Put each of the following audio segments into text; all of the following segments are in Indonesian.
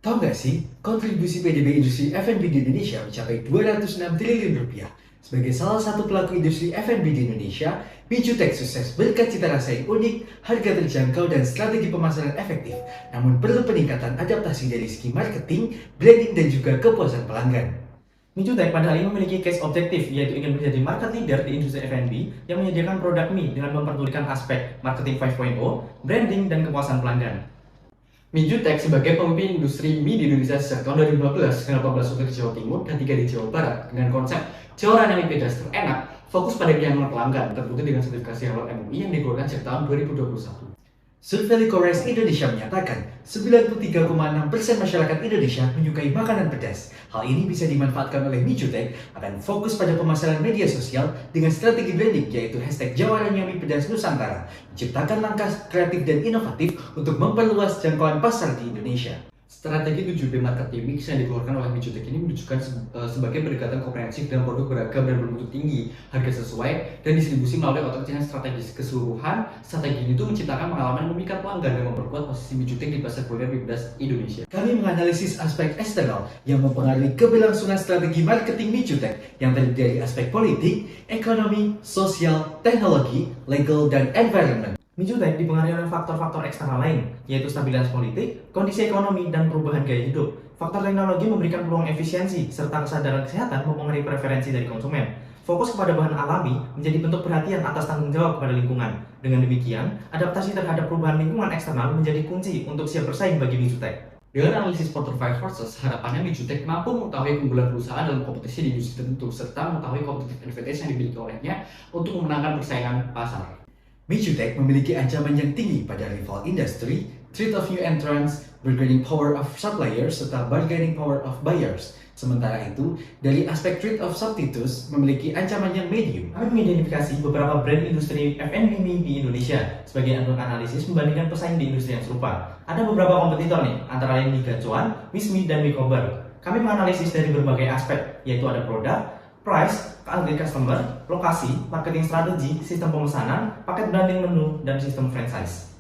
Tahu nggak sih, kontribusi PDB industri F&B di Indonesia mencapai 206 triliun rupiah. Sebagai salah satu pelaku industri F&B di Indonesia, Mijutek sukses berkat cita rasa yang unik, harga terjangkau, dan strategi pemasaran efektif. Namun perlu peningkatan adaptasi dari segi marketing, branding, dan juga kepuasan pelanggan. Mijutek padahal ini memiliki case objektif, yaitu ingin menjadi market leader di industri F&B yang menyediakan produk mie dengan memperdulikan aspek marketing 5.0, branding, dan kepuasan pelanggan. Mijutek sebagai pemimpin industri mie di Indonesia sejak tahun 2015 dengan 14 outlet di Jawa Timur dan 3 di Jawa Barat dengan konsep Jawaran Mie Pedas terenak, fokus pada kenyamanan pelanggan, terbukti dengan sertifikasi halal MUI yang dikeluarkan sejak tahun 2021. Survei Likorice Indonesia menyatakan 93,6% masyarakat Indonesia menyukai makanan pedas. Hal ini bisa dimanfaatkan oleh Mijutek akan fokus pada pemasaran media sosial dengan strategi branding yaitu hashtag Jawaran Mie Pedas Nusantara, menciptakan langkah kreatif dan inovatif untuk memperluas jangkauan pasar di Indonesia. Strategi 7B marketing mix yang dikeluarkan oleh Mijutek ini menunjukkan sebagai pendekatan komprehensif dan produk beragam dan bermutu tinggi, harga sesuai, dan distribusi melalui outlet yang strategis. Keseluruhan strategi ini menciptakan pengalaman yang memikat pelanggan dan memperkuat posisi Mijutek di pasar kuliner mie pedas Indonesia. Kami menganalisis aspek eksternal yang mempengaruhi keberlangsungan strategi marketing Mijutek yang terdiri dari aspek politik, ekonomi, sosial, teknologi, legal, dan environment. Mijutek dipengaruhi oleh faktor-faktor eksternal lain, yaitu stabilitas politik, kondisi ekonomi, dan perubahan gaya hidup. Faktor teknologi memberikan peluang efisiensi, serta kesadaran kesehatan mempengaruhi preferensi dari konsumen. Fokus kepada bahan alami menjadi bentuk perhatian atas tanggung jawab kepada lingkungan. Dengan demikian, adaptasi terhadap perubahan lingkungan eksternal menjadi kunci untuk siap bersaing bagi Mijutek. Dengan analisis Porter 5 Forces, harapannya Mijutek mampu mengetahui keunggulan perusahaan dalam kompetisi di industri tertentu, serta mengetahui competitive advantage yang dimiliki olehnya untuk memenangkan persaingan pasar. Mijutek memiliki ancaman yang tinggi pada rival industri, threat of new entrants, bargaining power of suppliers, serta bargaining power of buyers. Sementara itu, dari aspek threat of substitutes memiliki ancaman yang medium. Kami mengidentifikasi beberapa brand industri F&B mie di Indonesia sebagai analisis membandingkan pesaing di industri yang serupa. Ada beberapa kompetitor nih, antara lain Liga Cuan, Wismi, dan Mikobar. Kami menganalisis dari berbagai aspek, yaitu ada produk, price, target customer, lokasi, marketing strategi, sistem pemesanan, paket branding menu, dan sistem franchise.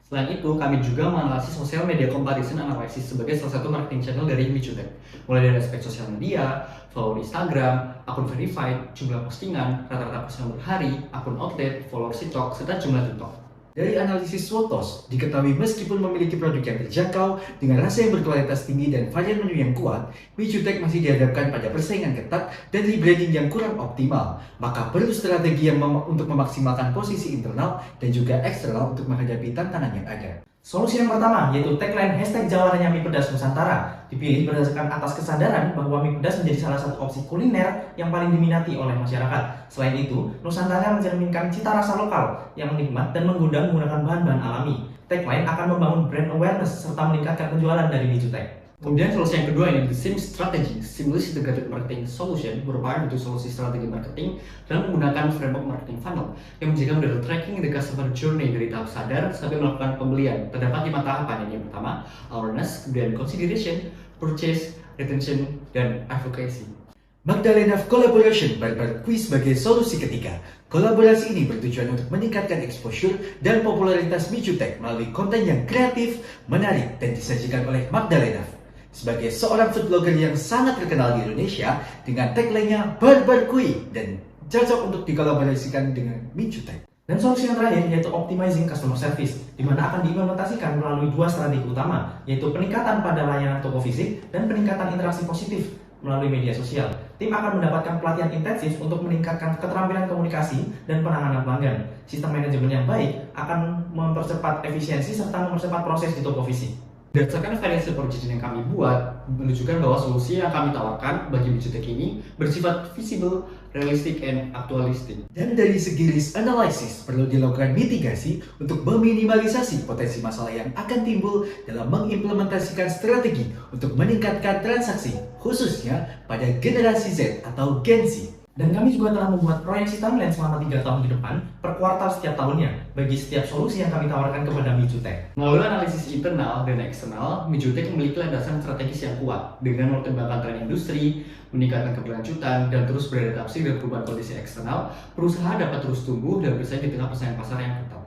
Selain itu, kami juga menganalisis social media comparison analysis sebagai salah satu marketing channel dari Mijutek. Mulai dari aspek sosial media, follower Instagram, akun verified, jumlah postingan, rata-rata postingan per hari, akun outlet, follower TikTok, serta jumlah TikTok. Dari analisis SWOT, diketahui meskipun memiliki produk yang terjangkau dengan rasa yang berkualitas tinggi dan varian menu yang kuat, Mijutek masih dihadapkan pada persaingan ketat dan rebranding yang kurang optimal. Maka perlu strategi yang untuk memaksimalkan posisi internal dan juga eksternal untuk menghadapi tantangan yang ada. Solusi yang pertama yaitu tagline hashtag Jawarannya Mie Pedas Nusantara, dipilih berdasarkan atas kesadaran bahwa mie pedas menjadi salah satu opsi kuliner yang paling diminati oleh masyarakat. Selain itu, Nusantara mencerminkan cita rasa lokal yang nikmat dan mengundang menggunakan bahan-bahan alami. Tagline akan membangun brand awareness serta meningkatkan penjualan dari Mijutek. Kemudian solusi yang kedua ini, the SIM strategy, Seamless Integrated Marketing Solution, merupakan bentuk solusi strategi marketing dalam menggunakan framework marketing funnel yang menjaga model tracking the customer journey dari tahap sadar sampai melakukan pembelian. Terdapat 5 tahapan. Yang pertama, awareness, kemudian consideration, purchase, retention, dan advocacy. Magdalena Collaboration Barbar Quiz sebagai solusi ketiga. Kolaborasi ini bertujuan untuk meningkatkan exposure dan popularitas Mijutek melalui konten yang kreatif, menarik, dan disajikan oleh Magdalena. Sebagai seorang food blogger yang sangat terkenal di Indonesia dengan tagline-nya Barbar Kui dan cocok untuk dikolaborasikan dengan Mijutek. Dan solusi yang terakhir yaitu optimizing customer service, di mana akan diimplementasikan melalui 2 strategi utama, yaitu peningkatan pada layanan toko fisik dan peningkatan interaksi positif melalui media sosial. Tim akan mendapatkan pelatihan intensif untuk meningkatkan keterampilan komunikasi dan penanganan pelanggan. Sistem manajemen yang baik akan mempercepat efisiensi serta mempercepat proses di toko fisik. Berdasarkan variasi projection yang kami buat, menunjukkan bahwa solusi yang kami tawarkan bagi Mijutek ini bersifat visible, realistic, and actualistic. Dan dari segi risk analysis, perlu dilakukan mitigasi untuk meminimalisasi potensi masalah yang akan timbul dalam mengimplementasikan strategi untuk meningkatkan transaksi, khususnya pada generasi Z atau Gen Z. Dan kami juga telah membuat proyeksi timeline selama 3 tahun ke depan per kuartal setiap tahunnya bagi setiap solusi yang kami tawarkan kepada Mijutek. Melalui analisis internal dan eksternal, Mijutek memiliki landasan strategis yang kuat dengan mempertimbangkan tren industri, meningkatkan keberlanjutan, dan terus beradaptasi dengan perubahan kondisi eksternal. Perusahaan dapat terus tumbuh dan bersaing di tengah persaingan pasar yang ketat.